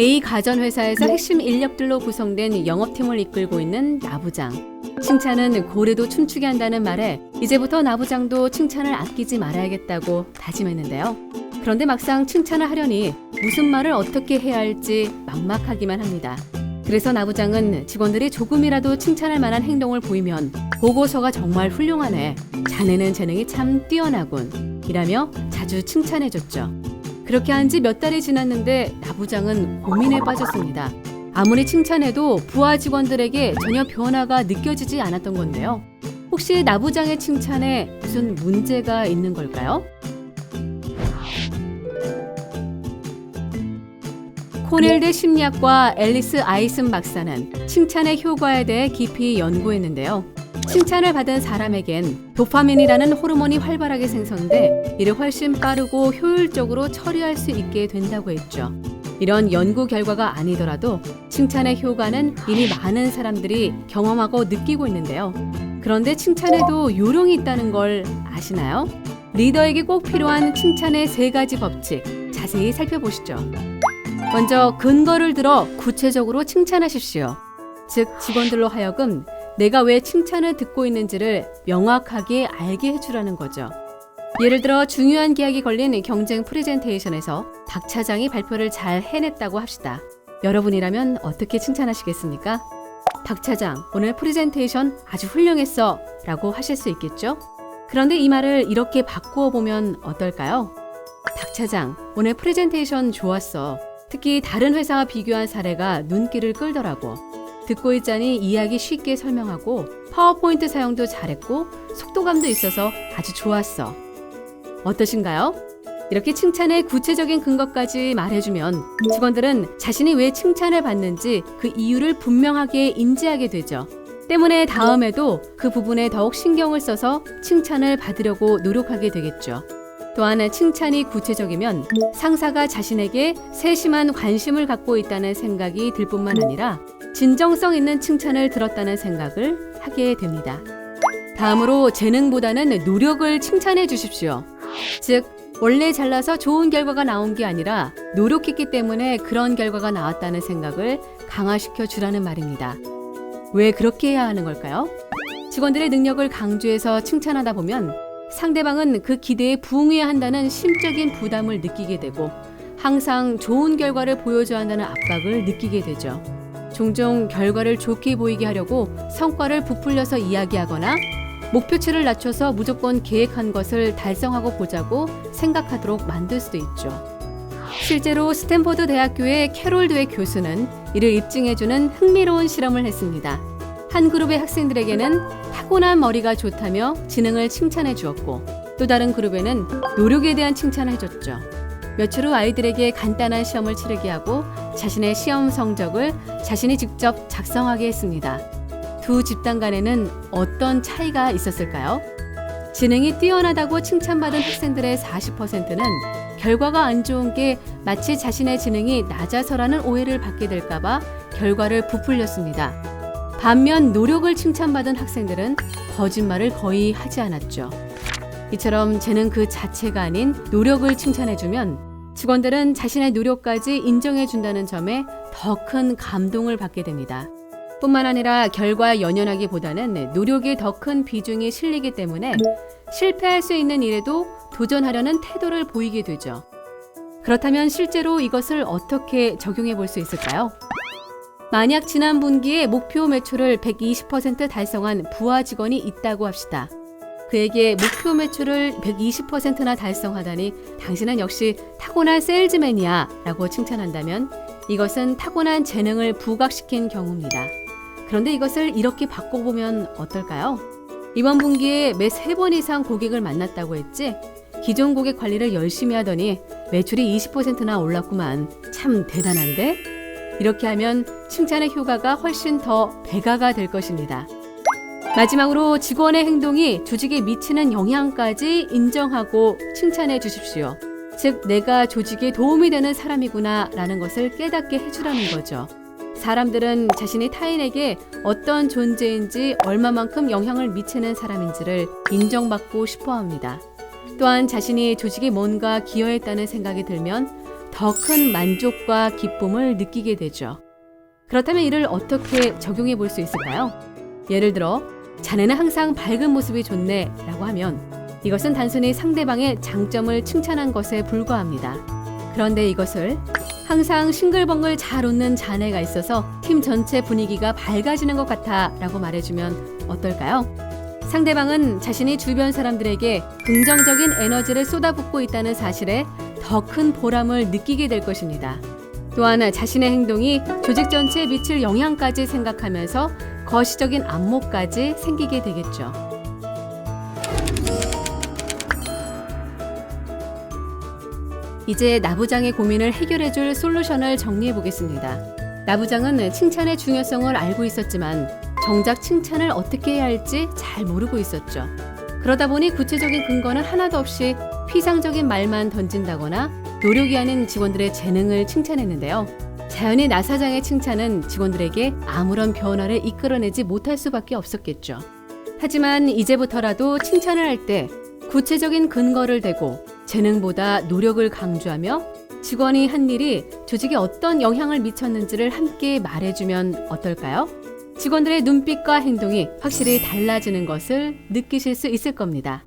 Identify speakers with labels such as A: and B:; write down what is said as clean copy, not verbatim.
A: A 가전회사에서 핵심 인력들로 구성된 영업팀을 이끌고 있는 나부장. 칭찬은 고래도 춤추게 한다는 말에 이제부터 나부장도 칭찬을 아끼지 말아야겠다고 다짐했는데요. 그런데 막상 칭찬을 하려니 무슨 말을 어떻게 해야 할지 막막하기만 합니다. 그래서 나부장은 직원들이 조금이라도 칭찬할 만한 행동을 보이면 보고서가 정말 훌륭하네, 자네는 재능이 참 뛰어나군 이라며 자주 칭찬해줬죠. 그렇게 한 지 몇 달이 지났는데 나부장은 고민에 빠졌습니다. 아무리 칭찬해도 부하 직원들에게 전혀 변화가 느껴지지 않았던 건데요. 혹시 나부장의 칭찬에 무슨 문제가 있는 걸까요? 코넬대 심리학과 앨리스 아이슨 박사는 칭찬의 효과에 대해 깊이 연구했는데요. 칭찬을 받은 사람에겐 도파민이라는 호르몬이 활발하게 생성돼 이를 훨씬 빠르고 효율적으로 처리할 수 있게 된다고 했죠. 이런 연구 결과가 아니더라도 칭찬의 효과는 이미 많은 사람들이 경험하고 느끼고 있는데요. 그런데 칭찬에도 요령이 있다는 걸 아시나요? 리더에게 꼭 필요한 칭찬의 3가지 법칙, 자세히 살펴보시죠. 먼저 근거를 들어 구체적으로 칭찬하십시오. 즉 직원들로 하여금 내가 왜 칭찬을 듣고 있는지를 명확하게 알게 해주라는 거죠. 예를 들어 중요한 계약이 걸린 경쟁 프레젠테이션에서 박 차장이 발표를 잘 해냈다고 합시다. 여러분이라면 어떻게 칭찬하시겠습니까? 박 차장, 오늘 프레젠테이션 아주 훌륭했어 라고 하실 수 있겠죠? 그런데 이 말을 이렇게 바꾸어 보면 어떨까요? 박 차장, 오늘 프레젠테이션 좋았어. 특히 다른 회사와 비교한 사례가 눈길을 끌더라고. 듣고 있자니 이야기 쉽게 설명하고 파워포인트 사용도 잘했고 속도감도 있어서 아주 좋았어. 어떠신가요? 이렇게 칭찬의 구체적인 근거까지 말해주면 직원들은 자신이 왜 칭찬을 받는지 그 이유를 분명하게 인지하게 되죠. 때문에 다음에도 그 부분에 더욱 신경을 써서 칭찬을 받으려고 노력하게 되겠죠. 또한 칭찬이 구체적이면 상사가 자신에게 세심한 관심을 갖고 있다는 생각이 들 뿐만 아니라 진정성 있는 칭찬을 들었다는 생각을 하게 됩니다. 다음으로 재능보다는 노력을 칭찬해 주십시오. 즉, 원래 잘나서 좋은 결과가 나온 게 아니라 노력했기 때문에 그런 결과가 나왔다는 생각을 강화시켜 주라는 말입니다. 왜 그렇게 해야 하는 걸까요? 직원들의 능력을 강조해서 칭찬하다 보면 상대방은 그 기대에 부응해야 한다는 심적인 부담을 느끼게 되고 항상 좋은 결과를 보여줘야 한다는 압박을 느끼게 되죠. 종종 결과를 좋게 보이게 하려고 성과를 부풀려서 이야기하거나 목표치를 낮춰서 무조건 계획한 것을 달성하고 보자고 생각하도록 만들 수도 있죠. 실제로 스탠포드 대학교의 캐롤 드웨 교수는 이를 입증해주는 흥미로운 실험을 했습니다. 한 그룹의 학생들에게는 타고난 머리가 좋다며 지능을 칭찬해 주었고 또 다른 그룹에는 노력에 대한 칭찬을 해줬죠. 며칠 후 아이들에게 간단한 시험을 치르게 하고 자신의 시험 성적을 자신이 직접 작성하게 했습니다. 두 집단 간에는 어떤 차이가 있었을까요? 지능이 뛰어나다고 칭찬받은 학생들의 40%는 결과가 안 좋은 게 마치 자신의 지능이 낮아서라는 오해를 받게 될까봐 결과를 부풀렸습니다. 반면 노력을 칭찬받은 학생들은 거짓말을 거의 하지 않았죠. 이처럼 재능 그 자체가 아닌 노력을 칭찬해주면 직원들은 자신의 노력까지 인정해준다는 점에 더 큰 감동을 받게 됩니다. 뿐만 아니라 결과에 연연하기보다는 노력이 더 큰 비중이 실리기 때문에 실패할 수 있는 일에도 도전하려는 태도를 보이게 되죠. 그렇다면 실제로 이것을 어떻게 적용해 볼 수 있을까요? 만약 지난 분기에 목표 매출을 120% 달성한 부하 직원이 있다고 합시다. 그에게 목표 매출을 120%나 달성하다니 당신은 역시 타고난 세일즈맨이야 라고 칭찬한다면 이것은 타고난 재능을 부각시킨 경우입니다. 그런데 이것을 이렇게 바꿔보면 어떨까요? 이번 분기에 매 3번 이상 고객을 만났다고 했지? 기존 고객 관리를 열심히 하더니 매출이 20%나 올랐구만. 참 대단한데? 이렇게 하면 칭찬의 효과가 훨씬 더 배가가 될 것입니다. 마지막으로 직원의 행동이 조직에 미치는 영향까지 인정하고 칭찬해 주십시오. 즉, 내가 조직에 도움이 되는 사람이구나 라는 것을 깨닫게 해주라는 거죠. 사람들은 자신이 타인에게 어떤 존재인지 얼마만큼 영향을 미치는 사람인지를 인정받고 싶어 합니다. 또한 자신이 조직에 뭔가 기여했다는 생각이 들면 더 큰 만족과 기쁨을 느끼게 되죠. 그렇다면 이를 어떻게 적용해 볼 수 있을까요? 예를 들어, 자네는 항상 밝은 모습이 좋네 라고 하면 이것은 단순히 상대방의 장점을 칭찬한 것에 불과합니다. 그런데 이것을 항상 싱글벙글 잘 웃는 자네가 있어서 팀 전체 분위기가 밝아지는 것 같아 라고 말해주면 어떨까요? 상대방은 자신이 주변 사람들에게 긍정적인 에너지를 쏟아붓고 있다는 사실에 더 큰 보람을 느끼게 될 것입니다. 또한 자신의 행동이 조직 전체에 미칠 영향까지 생각하면서 거시적인 안목까지 생기게 되겠죠. 이제 나부장의 고민을 해결해줄 솔루션을 정리해 보겠습니다. 나부장은 칭찬의 중요성을 알고 있었지만 정작 칭찬을 어떻게 해야 할지 잘 모르고 있었죠. 그러다 보니 구체적인 근거는 하나도 없이 피상적인 말만 던진다거나 노력이 아닌 직원들의 재능을 칭찬했는데요. 자연히 나 사장의 칭찬은 직원들에게 아무런 변화를 이끌어내지 못할 수밖에 없었겠죠. 하지만 이제부터라도 칭찬을 할 때 구체적인 근거를 대고 재능보다 노력을 강조하며 직원이 한 일이 조직에 어떤 영향을 미쳤는지를 함께 말해주면 어떨까요? 직원들의 눈빛과 행동이 확실히 달라지는 것을 느끼실 수 있을 겁니다.